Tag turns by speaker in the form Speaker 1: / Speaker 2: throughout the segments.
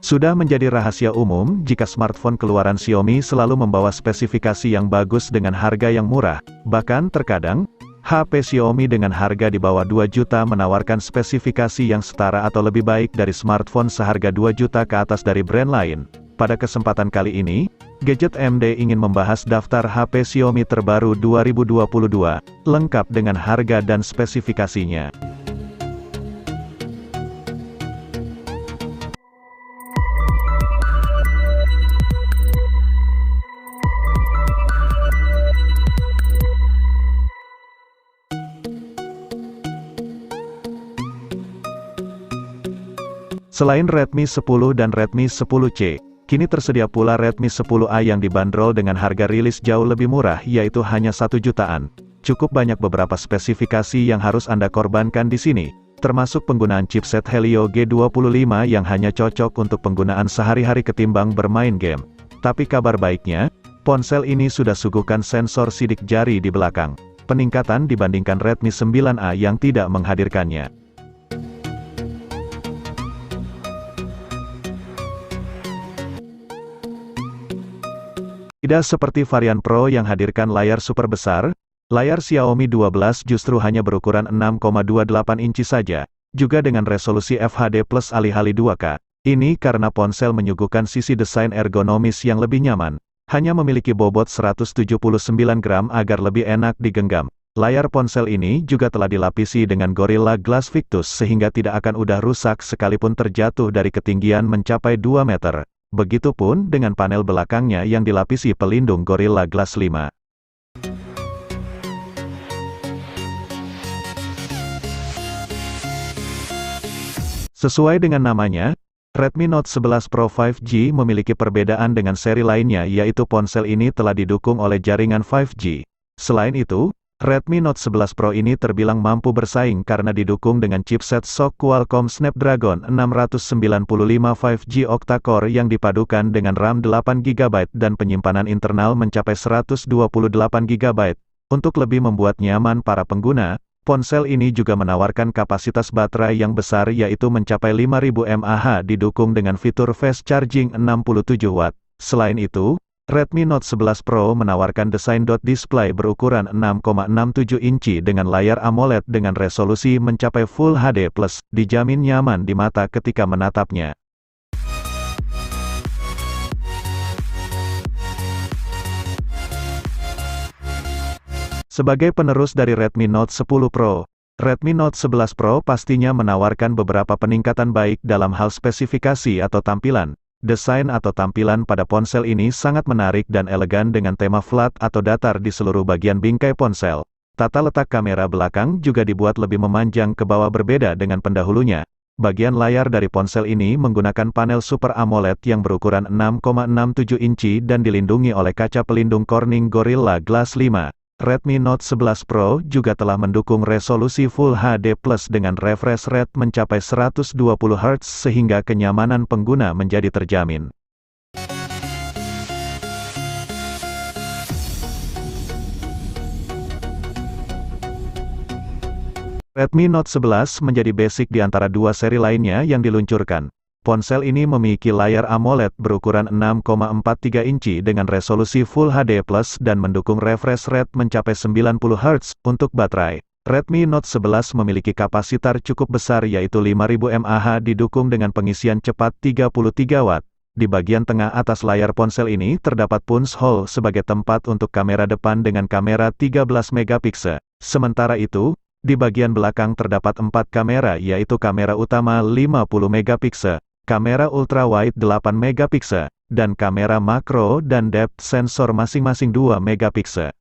Speaker 1: Sudah menjadi rahasia umum jika smartphone keluaran Xiaomi selalu membawa spesifikasi yang bagus dengan harga yang murah. Bahkan terkadang, HP Xiaomi dengan harga di bawah 2 juta menawarkan spesifikasi yang setara atau lebih baik dari smartphone seharga 2 juta ke atas dari brand lain. Pada kesempatan kali ini, Gadget MD ingin membahas daftar HP Xiaomi terbaru 2022, lengkap dengan harga dan spesifikasinya. Selain Redmi 10 dan Redmi 10C, kini tersedia pula Redmi 10A yang dibanderol dengan harga rilis jauh lebih murah yaitu hanya 1 jutaan. Cukup banyak beberapa spesifikasi yang harus Anda korbankan di sini, termasuk penggunaan chipset Helio G25 yang hanya cocok untuk penggunaan sehari-hari ketimbang bermain game. Tapi kabar baiknya, ponsel ini sudah suguhkan sensor sidik jari di belakang, peningkatan dibandingkan Redmi 9A yang tidak menghadirkannya. Tidak seperti varian Pro yang hadirkan layar super besar, layar Xiaomi 12 justru hanya berukuran 6,28 inci saja, juga dengan resolusi FHD plus alih-alih 2K. Ini karena ponsel menyuguhkan sisi desain ergonomis yang lebih nyaman, hanya memiliki bobot 179 gram agar lebih enak digenggam. Layar ponsel ini juga telah dilapisi dengan Gorilla Glass Victus sehingga tidak akan mudah rusak sekalipun terjatuh dari ketinggian mencapai 2 meter. Begitupun dengan panel belakangnya yang dilapisi pelindung Gorilla Glass 5. Sesuai dengan namanya, Redmi Note 11 Pro 5G memiliki perbedaan dengan seri lainnya yaitu ponsel ini telah didukung oleh jaringan 5G. Selain itu, Redmi Note 11 Pro ini terbilang mampu bersaing karena didukung dengan chipset SoC Qualcomm Snapdragon 695 5G octa-core yang dipadukan dengan RAM 8GB dan penyimpanan internal mencapai 128GB. Untuk lebih membuat nyaman para pengguna, ponsel ini juga menawarkan kapasitas baterai yang besar yaitu mencapai 5000 mAh didukung dengan fitur fast charging 67 Watt. Selain itu, Redmi Note 11 Pro menawarkan desain dot display berukuran 6,67 inci dengan layar AMOLED dengan resolusi mencapai Full HD+, dijamin nyaman di mata ketika menatapnya. Sebagai penerus dari Redmi Note 10 Pro, Redmi Note 11 Pro pastinya menawarkan beberapa peningkatan baik dalam hal spesifikasi atau tampilan. Desain atau tampilan pada ponsel ini sangat menarik dan elegan dengan tema flat atau datar di seluruh bagian bingkai ponsel. Tata letak kamera belakang juga dibuat lebih memanjang ke bawah berbeda dengan pendahulunya. Bagian layar dari ponsel ini menggunakan panel Super AMOLED yang berukuran 6,67 inci dan dilindungi oleh kaca pelindung Corning Gorilla Glass 5. Redmi Note 11 Pro juga telah mendukung resolusi Full HD+ dengan refresh rate mencapai 120 Hz sehingga kenyamanan pengguna menjadi terjamin. Redmi Note 11 menjadi basic di antara dua seri lainnya yang diluncurkan. Ponsel ini memiliki layar AMOLED berukuran 6,43 inci dengan resolusi Full HD+, dan mendukung refresh rate mencapai 90 Hz. Untuk baterai, Redmi Note 11 memiliki kapasitor cukup besar yaitu 5000 mAh didukung dengan pengisian cepat 33 Watt. Di bagian tengah atas layar ponsel ini terdapat punch hole sebagai tempat untuk kamera depan dengan kamera 13 megapiksel. Sementara itu, di bagian belakang terdapat 4 kamera yaitu kamera utama 50 megapiksel. Kamera ultrawide 8 megapiksel, dan kamera makro dan depth sensor masing-masing 2 megapiksel.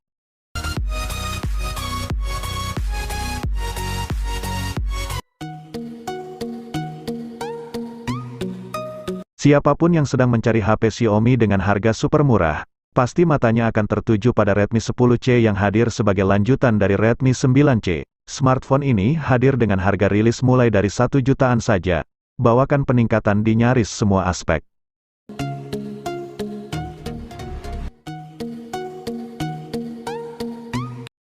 Speaker 1: Siapapun yang sedang mencari HP Xiaomi dengan harga super murah, pasti matanya akan tertuju pada Redmi 10C yang hadir sebagai lanjutan dari Redmi 9C. Smartphone ini hadir dengan harga rilis mulai dari 1 jutaan saja. Bawakan peningkatan di nyaris semua aspek.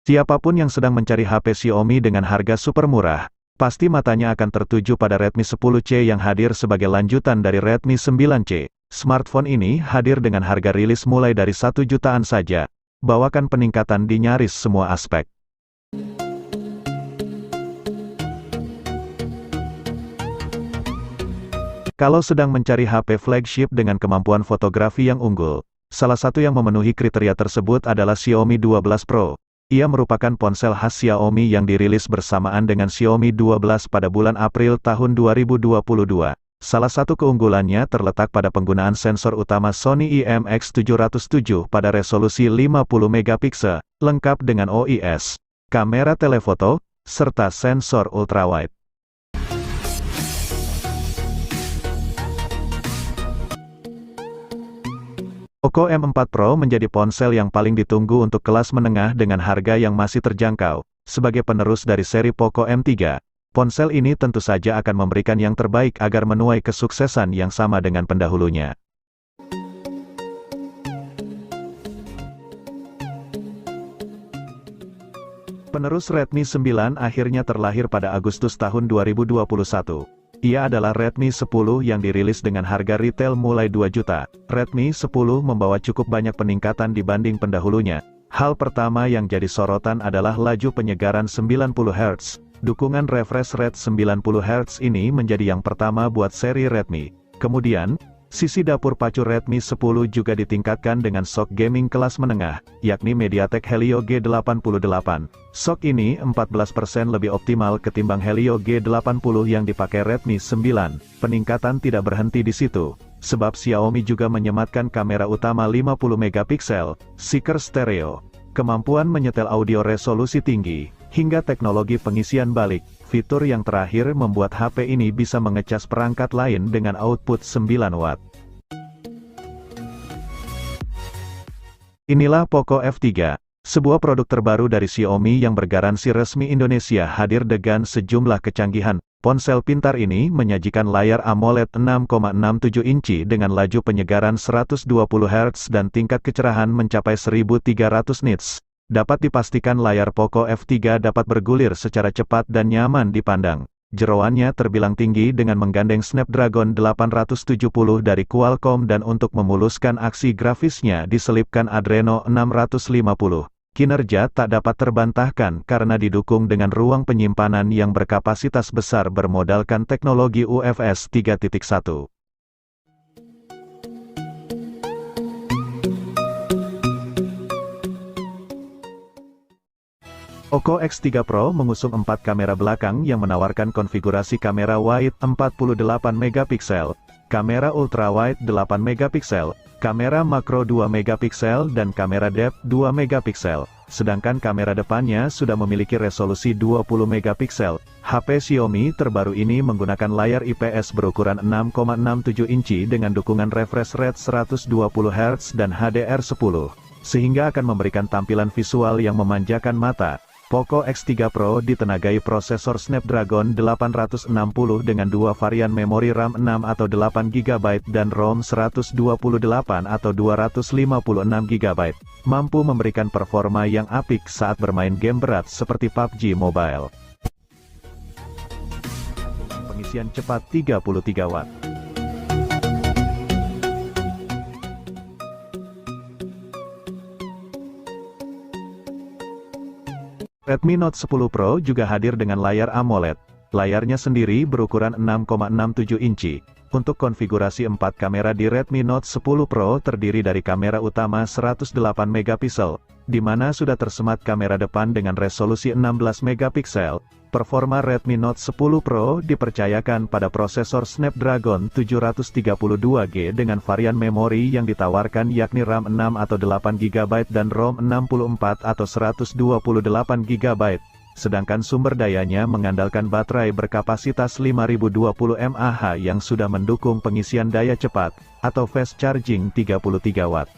Speaker 1: Siapapun yang sedang mencari HP Xiaomi dengan harga super murah, Pasti matanya akan tertuju pada Redmi 10C yang hadir sebagai lanjutan dari Redmi 9C. Smartphone ini hadir dengan harga rilis mulai dari 1 jutaan saja, bawakan peningkatan di nyaris semua aspek. Kalau sedang mencari HP flagship dengan kemampuan fotografi yang unggul, salah satu yang memenuhi kriteria tersebut adalah Xiaomi 12 Pro. Ia merupakan ponsel khas Xiaomi yang dirilis bersamaan dengan Xiaomi 12 pada bulan April tahun 2022. Salah satu keunggulannya terletak pada penggunaan sensor utama Sony IMX707 pada resolusi 50 megapiksel, lengkap dengan OIS, kamera telefoto, serta sensor ultrawide. Poco M4 Pro menjadi ponsel yang paling ditunggu untuk kelas menengah dengan harga yang masih terjangkau. Sebagai penerus dari seri Poco M3, ponsel ini tentu saja akan memberikan yang terbaik agar menuai kesuksesan yang sama dengan pendahulunya. Penerus Redmi 9 akhirnya terlahir pada Agustus tahun 2021. Ia adalah Redmi 10 yang dirilis dengan harga retail mulai 2 juta. Redmi 10 membawa cukup banyak peningkatan dibanding pendahulunya. Hal pertama yang jadi sorotan adalah laju penyegaran 90 Hz. Dukungan refresh rate 90 Hz ini menjadi yang pertama buat seri Redmi. Kemudian, sisi dapur pacu Redmi 10 juga ditingkatkan dengan SoC gaming kelas menengah, yakni MediaTek Helio G88. SoC ini 14% lebih optimal ketimbang Helio G80 yang dipakai Redmi 9. Peningkatan tidak berhenti di situ, sebab Xiaomi juga menyematkan kamera utama 50 megapiksel, seeker stereo, kemampuan menyetel audio resolusi tinggi, hingga teknologi pengisian balik. Fitur yang terakhir membuat HP ini bisa mengecas perangkat lain dengan output 9 watt. Inilah Poco F3, sebuah produk terbaru dari Xiaomi yang bergaransi resmi Indonesia hadir dengan sejumlah kecanggihan. Ponsel pintar ini menyajikan layar AMOLED 6,67 inci dengan laju penyegaran 120 Hz dan tingkat kecerahan mencapai 1300 nits. Dapat dipastikan layar Poco F3 dapat bergulir secara cepat dan nyaman dipandang. Jeroannya terbilang tinggi dengan menggandeng Snapdragon 870 dari Qualcomm dan untuk memuluskan aksi grafisnya diselipkan Adreno 650. Kinerja tak dapat terbantahkan karena didukung dengan ruang penyimpanan yang berkapasitas besar bermodalkan teknologi UFS 3.1. Poco X3 Pro mengusung 4 kamera belakang yang menawarkan konfigurasi kamera wide 48 megapiksel, kamera ultrawide 8 megapiksel, kamera makro 2 megapiksel dan kamera depth 2 megapiksel. Sedangkan kamera depannya sudah memiliki resolusi 20 megapiksel. HP Xiaomi terbaru ini menggunakan layar IPS berukuran 6,67 inci dengan dukungan refresh rate 120 Hz dan HDR10, sehingga akan memberikan tampilan visual yang memanjakan mata. Poco X3 Pro ditenagai prosesor Snapdragon 860 dengan dua varian memori RAM 6 atau 8 GB dan ROM 128 atau 256 GB. Mampu memberikan performa yang apik saat bermain game berat seperti PUBG Mobile. Pengisian cepat 33 watt. Redmi Note 10 Pro juga hadir dengan layar AMOLED. Layarnya sendiri berukuran 6,67 inci. Untuk konfigurasi 4 kamera di Redmi Note 10 Pro terdiri dari kamera utama 108 megapiksel, di mana sudah tersemat kamera depan dengan resolusi 16 megapiksel. Performa Redmi Note 10 Pro dipercayakan pada prosesor Snapdragon 732G dengan varian memori yang ditawarkan yakni RAM 6 atau 8 GB dan ROM 64 atau 128 GB. Sedangkan sumber dayanya mengandalkan baterai berkapasitas 5020 mAh yang sudah mendukung pengisian daya cepat, atau fast charging 33 watt.